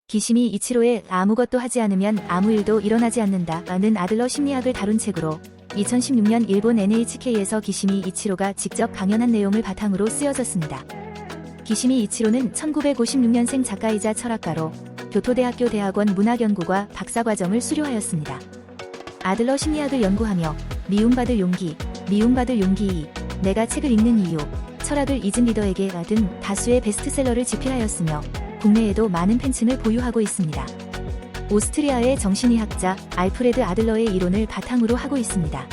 기시미 이치로의 아무것도 하지 않으면 아무 일도 일어나지 않는다는 아들러 심리학을 다룬 책으로 2016년 일본 NHK에서 기시미 이치로가 직접 강연한 내용을 바탕으로 쓰여졌습니다. 기시미 이치로는 1956년생 작가이자 철학가로 교토대학교 대학원 문학연구과 박사과정을 수료하였습니다. 아들러 심리학을 연구하며 미움받을 용기, 미움받을 용기 2, 내가 책을 읽는 이유, 철학을 잊은 리더에게 등 다수의 베스트셀러를 집필하였으며 국내에도 많은 팬층을 보유하고 있습니다. 오스트리아의 정신의학자 알프레드 아들러의 이론을 바탕으로 하고 있습니다.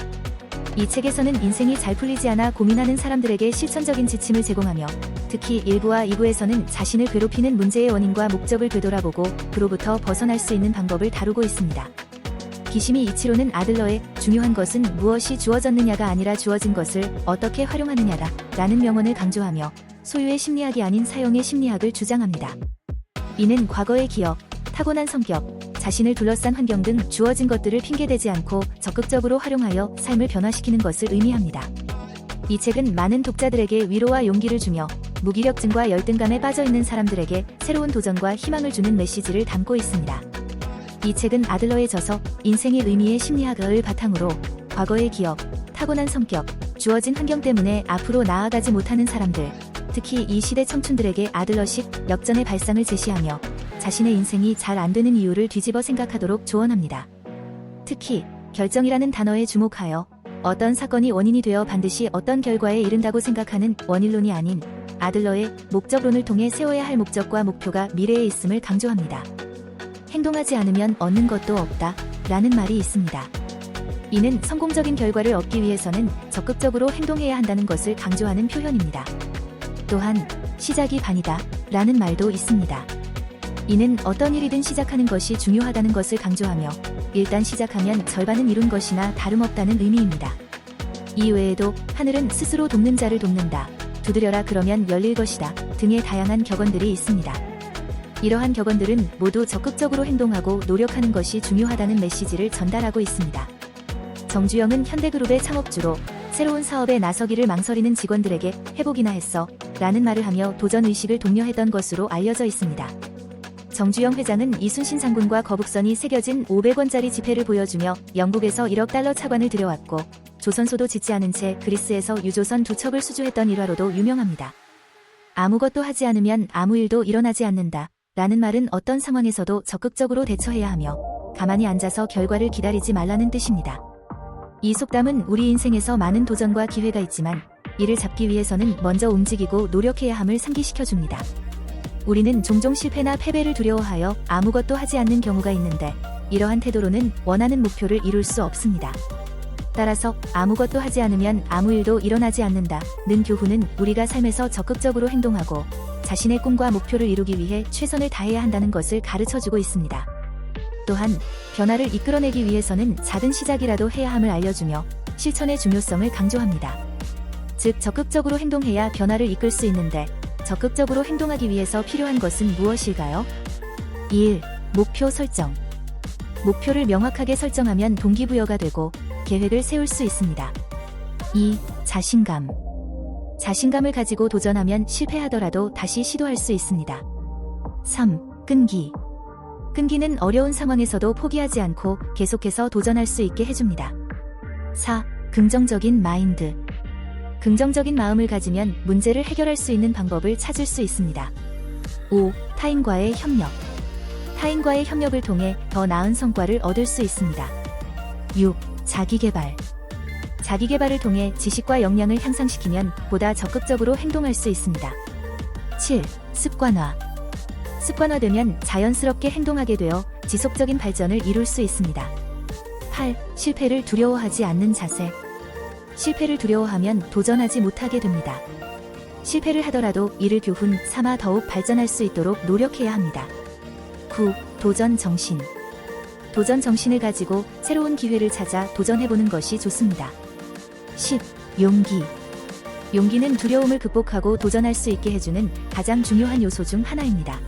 이 책에서는 인생이 잘 풀리지 않아 고민하는 사람들에게 실천적인 지침을 제공하며 특히 1부와 2부에서는 자신을 괴롭히는 문제의 원인과 목적을 되돌아보고 그로부터 벗어날 수 있는 방법을 다루고 있습니다. 기시미 이치로는 아들러의 중요한 것은 무엇이 주어졌느냐가 아니라 주어진 것을 어떻게 활용하느냐다 라는 명언을 강조하며 소유의 심리학이 아닌 사용의 심리학을 주장합니다. 이는 과거의 기억, 타고난 성격, 자신을 둘러싼 환경 등 주어진 것들을 핑계대지 않고 적극적으로 활용하여 삶을 변화시키는 것을 의미합니다. 이 책은 많은 독자들에게 위로와 용기를 주며 무기력증과 열등감에 빠져있는 사람들에게 새로운 도전과 희망을 주는 메시지를 담고 있습니다. 이 책은 아들러의 저서 인생의 의미의 심리학을 바탕으로 과거의 기억, 타고난 성격, 주어진 환경 때문에 앞으로 나아가지 못하는 사람들, 특히 이 시대 청춘들에게 아들러식 역전의 발상을 제시하며 자신의 인생이 잘 안되는 이유를 뒤집어 생각하도록 조언합니다. 특히 결정이라는 단어에 주목하여 어떤 사건이 원인이 되어 반드시 어떤 결과에 이른다고 생각하는 원인론이 아닌 아들러의 목적론을 통해 세워야 할 목적과 목표가 미래에 있음을 강조합니다. 행동하지 않으면 얻는 것도 없다 라는 말이 있습니다. 이는 성공적인 결과를 얻기 위해서는 적극적으로 행동해야 한다는 것을 강조하는 표현입니다. 또한 시작이 반이다 라는 말도 있습니다. 이는 어떤 일이든 시작하는 것이 중요하다는 것을 강조하며 일단 시작하면 절반은 이룬 것이나 다름없다는 의미입니다. 이 외에도 하늘은 스스로 돕는 자를 돕는다, 두드려라 그러면 열릴 것이다 등의 다양한 격언들이 있습니다. 이러한 격언들은 모두 적극적으로 행동하고 노력하는 것이 중요하다는 메시지를 전달하고 있습니다. 정주영은 현대그룹의 창업주로 새로운 사업에 나서기를 망설이는 직원들에게 해보기나 했어 라는 말을 하며 도전의식을 독려했던 것으로 알려져 있습니다. 정주영 회장은 이순신 장군과 거북선이 새겨진 500원짜리 지폐를 보여주며 영국에서 1억 달러 차관을 들여왔고 조선소도 짓지 않은 채 그리스에서 유조선 2척을 수주했던 일화로도 유명합니다. 아무것도 하지 않으면 아무 일도 일어나지 않는다 라는 말은 어떤 상황에서도 적극적으로 대처해야 하며 가만히 앉아서 결과를 기다리지 말라는 뜻입니다. 이 속담은 우리 인생에서 많은 도전과 기회가 있지만 이를 잡기 위해서는 먼저 움직이고 노력해야 함을 상기시켜줍니다. 우리는 종종 실패나 패배를 두려워하여 아무것도 하지 않는 경우가 있는데 이러한 태도로는 원하는 목표를 이룰 수 없습니다. 따라서 아무것도 하지 않으면 아무 일도 일어나지 않는다는 교훈은 우리가 삶에서 적극적으로 행동하고 자신의 꿈과 목표를 이루기 위해 최선을 다해야 한다는 것을 가르쳐주고 있습니다. 또한 변화를 이끌어내기 위해서는 작은 시작이라도 해야 함을 알려주며 실천의 중요성을 강조합니다. 즉 적극적으로 행동해야 변화를 이끌 수 있는데 적극적으로 행동하기 위해서 필요한 것은 무엇일까요? 1. 목표 설정. 목표를 명확하게 설정하면 동기부여가 되고 계획을 세울 수 있습니다. 2. 자신감. 자신감을 가지고 도전하면 실패하더라도 다시 시도할 수 있습니다. 3. 끈기. 끈기는 어려운 상황에서도 포기하지 않고 계속해서 도전할 수 있게 해줍니다. 4. 긍정적인 마인드. 긍정적인 마음을 가지면 문제를 해결할 수 있는 방법을 찾을 수 있습니다. 5. 타인과의 협력. 타인과의 협력을 통해 더 나은 성과를 얻을 수 있습니다. 6. 자기개발. 자기개발을 통해 지식과 역량을 향상시키면 보다 적극적으로 행동할 수 있습니다. 7. 습관화. 습관화되면 자연스럽게 행동하게 되어 지속적인 발전을 이룰 수 있습니다. 8. 실패를 두려워하지 않는 자세. 실패를 두려워하면 도전하지 못하게 됩니다. 실패를 하더라도 이를 교훈 삼아 더욱 발전할 수 있도록 노력해야 합니다. 9. 도전 정신. 도전 정신을 가지고 새로운 기회를 찾아 도전해보는 것이 좋습니다. 10. 용기. 용기는 두려움을 극복하고 도전할 수 있게 해주는 가장 중요한 요소 중 하나입니다.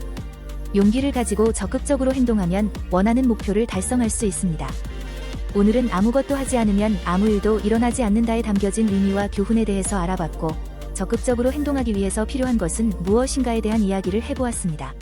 용기를 가지고 적극적으로 행동하면 원하는 목표를 달성할 수 있습니다. 오늘은 아무것도 하지 않으면 아무 일도 일어나지 않는다에 담겨진 의미와 교훈에 대해서 알아봤고 적극적으로 행동하기 위해서 필요한 것은 무엇인가에 대한 이야기를 해보았습니다.